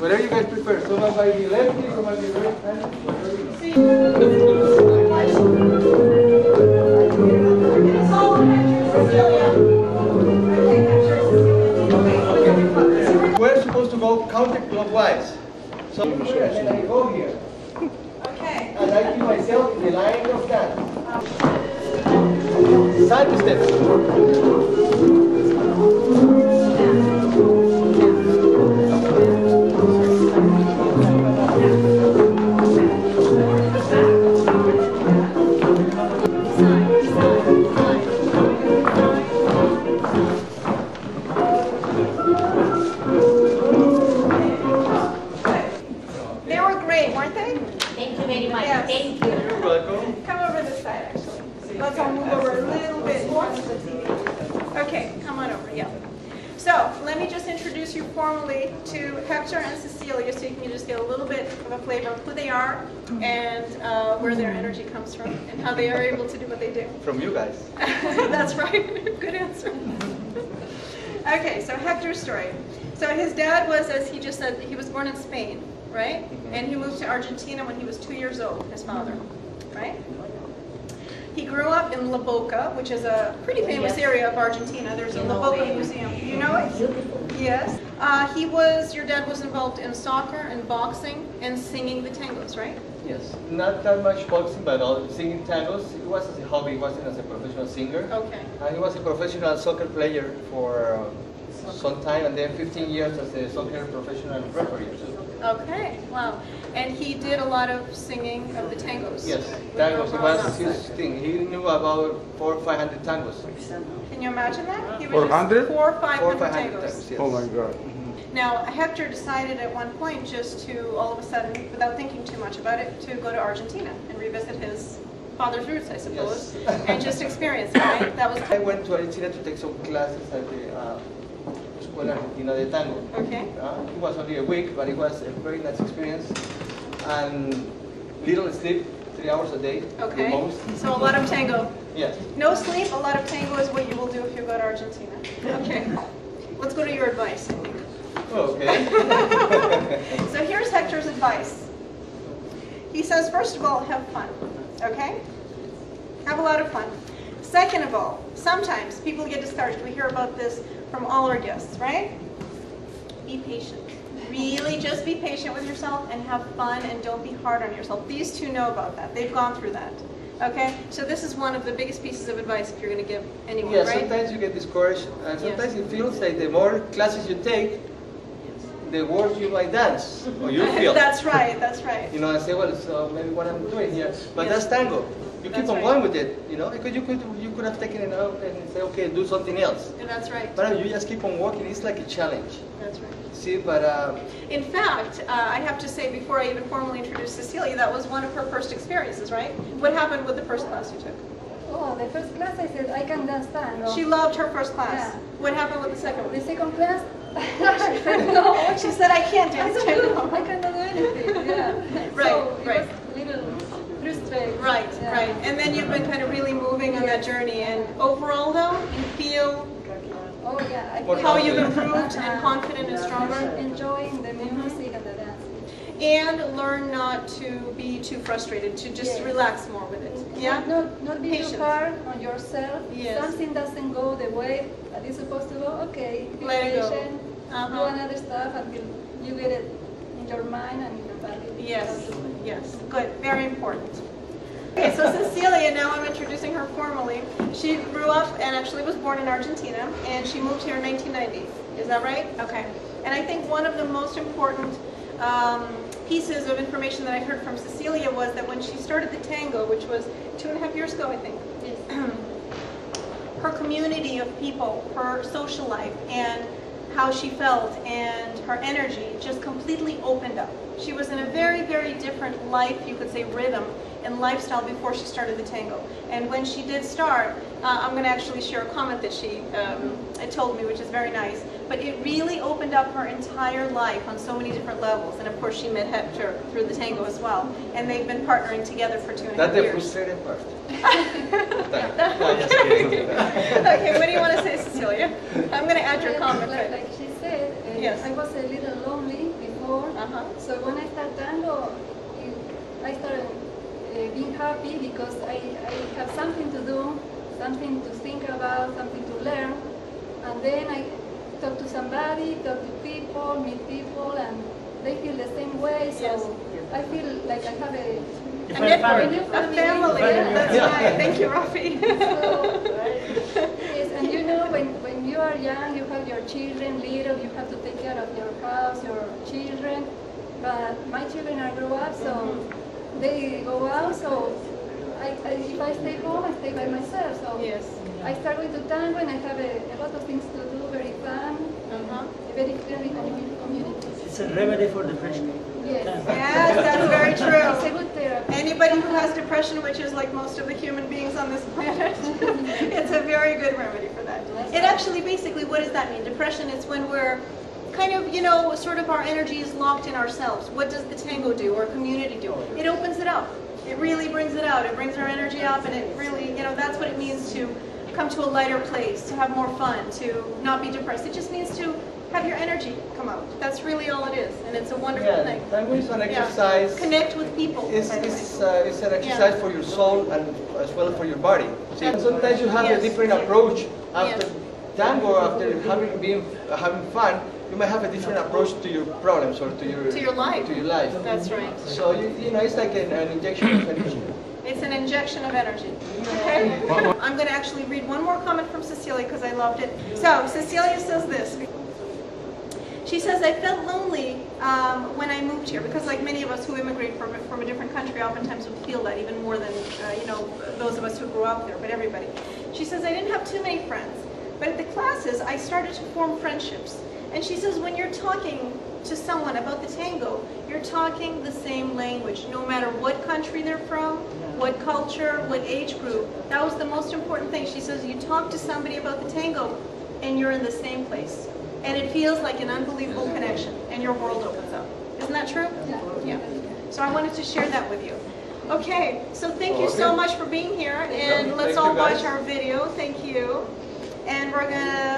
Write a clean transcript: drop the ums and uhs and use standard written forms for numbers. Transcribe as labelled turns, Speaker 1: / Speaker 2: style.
Speaker 1: Whatever you guys prefer. Someone might be lefty, someone might be right-handed. We're supposed to go counterclockwise. So and then I go here.
Speaker 2: Okay.
Speaker 1: And I keep myself in the line of that. Side step.
Speaker 2: Formally to Hector and Cecilia, so you can just get a little bit of a flavor of who they are and where their energy comes from and how they are able to do what they do.
Speaker 1: From you guys.
Speaker 2: That's right. Good answer. Okay, so Hector's story. So his dad was, as he just said, he was born in Spain, right? And he moved to Argentina when he was 2 years old, his father, right? He grew up in La Boca, which is a pretty famous area of Argentina. There's a La Boca Museum. You know it? Yes. Your dad was involved in soccer and boxing and singing the tangos, right?
Speaker 1: Yes. Not that much boxing, but singing tangos. It was as a hobby, it wasn't as a professional singer.
Speaker 2: Okay.
Speaker 1: And he was a professional soccer player for some time, and then 15 years as a soccer professional referee.
Speaker 2: Okay, wow. And he did a lot of singing of the tangos.
Speaker 1: Yes, tangos. It was his thing. He knew about 400 or 500 tangos.
Speaker 2: Can you imagine that? He was
Speaker 3: 400?
Speaker 2: 400 or 500 tangos.
Speaker 1: Yes.
Speaker 3: Oh my God.
Speaker 2: Now, Hector decided at one point just to, all of a sudden, without thinking too much about it, to go to Argentina and revisit his father's roots, I suppose,
Speaker 1: yes.
Speaker 2: and just experience it, right? That was.
Speaker 1: I went to Argentina to take some classes at the Escuela Argentina de Tango.
Speaker 2: Okay.
Speaker 1: It was only a week, but it was a very nice experience. And little sleep, 3 hours a day,
Speaker 2: okay.
Speaker 1: the most.
Speaker 2: So a lot of tango.
Speaker 1: Yes.
Speaker 2: No sleep, a lot of tango is what you will do if you go to Argentina. Okay. Let's go to your advice.
Speaker 1: Okay.
Speaker 2: So here's Hector's advice. He says, first of all, have fun, okay? Have a lot of fun. Second of all, sometimes people get discouraged. We hear about this from all our guests, right? Be patient. Really just be patient with yourself and have fun and don't be hard on yourself. These two know about that. They've gone through that. Okay? So this is one of the biggest pieces of advice if you're going to give anyone,
Speaker 1: yeah,
Speaker 2: right?
Speaker 1: Sometimes you get discouraged, and sometimes
Speaker 2: yes.
Speaker 1: it feels like the more classes you take, the worse you might dance, or you feel.
Speaker 2: That's right, that's right.
Speaker 1: You know, I say, well, so maybe what I'm doing here, but
Speaker 2: yes.
Speaker 1: that's tango. You keep
Speaker 2: That's
Speaker 1: on
Speaker 2: right.
Speaker 1: going with it, you know, because you could have taken it out and say, okay, do something else.
Speaker 2: And that's right.
Speaker 1: But you just keep on walking. It's like a challenge.
Speaker 2: That's right.
Speaker 1: See, but
Speaker 2: in fact, I have to say, before I even formally introduced Cecilia, that was one of her first experiences, right? What happened with the first class you took?
Speaker 4: Oh, the first class I said I can dance tango.
Speaker 2: She loved her first class.
Speaker 4: Yeah.
Speaker 2: What happened with the second one?
Speaker 4: The second class, I said no.
Speaker 2: She said, I can't dance tango.
Speaker 4: I cannot do anything. Yeah.
Speaker 2: Right,
Speaker 4: so it
Speaker 2: right.
Speaker 4: was a little straight.
Speaker 2: Right,
Speaker 4: Yeah.
Speaker 2: right. And then you've been kind of really moving on that journey. And overall, though, you feel
Speaker 4: Oh yeah, I
Speaker 1: What
Speaker 2: how
Speaker 1: else?
Speaker 2: you've improved and confident and stronger.
Speaker 4: enjoying the music and the dance.
Speaker 2: And learn not to be too frustrated, to just
Speaker 4: Yes.
Speaker 2: relax more with it. Yeah?
Speaker 4: Not be
Speaker 2: Patience.
Speaker 4: too hard on yourself.
Speaker 2: Yes.
Speaker 4: Something doesn't go the way that it's supposed to go. Okay, be
Speaker 2: Let it go.
Speaker 4: patient.
Speaker 2: Uh-huh.
Speaker 4: Do another stuff until you get it in your mind and in your body.
Speaker 2: Yes, yes. Good. Very important. Okay, so Cecilia, now I'm introducing her formally. She grew up and actually was born in Argentina, and she moved here in 1990. Is that right? Okay. And I think one of the most important pieces of information that I heard from Cecilia was that when she started the tango, which was 2.5 years ago, I think, her community of people, her social life, and how she felt and her energy just completely opened up. She was in a very, very different life, you could say rhythm, and lifestyle before she started the tango. And when she did start, I'm going to actually share a comment that she told me, which is very nice. But it really opened up her entire life on so many different levels. And of course, she met Hector through the tango as well. And they've been partnering together for 2.5
Speaker 1: That's the
Speaker 2: years.
Speaker 1: frustrating part.
Speaker 2: Okay, what do you want to say, Cecilia? I'm going to add your comment.
Speaker 4: Like she said,
Speaker 2: Yes.
Speaker 4: I was a little lonely before.
Speaker 2: Uh-huh.
Speaker 4: So when I started tango, I started being happy because I have something to do, something to think about, something to learn. And then I talk to somebody, talk to people, meet people, and they feel the same way. So
Speaker 2: Yes.
Speaker 4: I feel like I have a
Speaker 2: A network,
Speaker 4: family.
Speaker 2: a family.
Speaker 4: Yeah.
Speaker 2: That's
Speaker 1: Yeah.
Speaker 2: right. Thank you, Rafi.
Speaker 4: So, yes, and you know, when you are young, you have your children little, you have to take care of your house, your children. But my children are grown up, so they go out. So if I stay home, I stay by myself. So
Speaker 2: Yes.
Speaker 4: I start with the tango, and I have a lot of things to do, very fun,
Speaker 2: Uh-huh.
Speaker 4: a very friendly community.
Speaker 3: It's a remedy for depression.
Speaker 4: Yes.
Speaker 2: Yes, that's very
Speaker 4: It's a
Speaker 2: true.
Speaker 4: good therapy.
Speaker 2: Anybody who has depression, which is like most of the human beings on this planet, it's a very good remedy for that. It actually, basically, what does that mean? Depression is when we're kind of, you know, sort of our energy is locked in ourselves. What does the tango do or community do? It opens it up. It really brings it out. It brings our energy up, and it really, you know, that's what it means to come to a lighter place, to have more fun, to not be depressed. It just means to have your energy come out. That's really all it is, and it's a wonderful
Speaker 1: Yeah,
Speaker 2: thing.
Speaker 1: tango is an
Speaker 2: Yeah.
Speaker 1: exercise.
Speaker 2: Connect with people.
Speaker 1: It's an exercise for your soul and as well for your body. See, and sometimes you have
Speaker 2: Yes.
Speaker 1: a different approach after
Speaker 2: Yes.
Speaker 1: tango, after having fun. You might have a different approach to your problems or to your
Speaker 2: life.
Speaker 1: To your life.
Speaker 2: That's right.
Speaker 1: So you know, it's like an injection of energy.
Speaker 2: It's an injection of energy. Okay? I'm going to actually read one more comment from Cecilia because I loved it. So, Cecilia says this. She says, I felt lonely when I moved here because like many of us who immigrate from a different country oftentimes would feel that even more than, you know, those of us who grew up there, but everybody. She says, I didn't have too many friends, but at the classes I started to form friendships. And she says, when you're talking to someone about the tango, you're talking the same language, no matter what country they're from, what culture, what age group. That was the most important thing. She says, you talk to somebody about the tango, and you're in the same place. And it feels like an unbelievable connection, and your world opens up. Isn't that true? Yeah. So I wanted to share that with you. Okay, so thank you so much for being here, and let's
Speaker 1: Thank
Speaker 2: all
Speaker 1: you, guys.
Speaker 2: watch our video. Thank you. And we're going to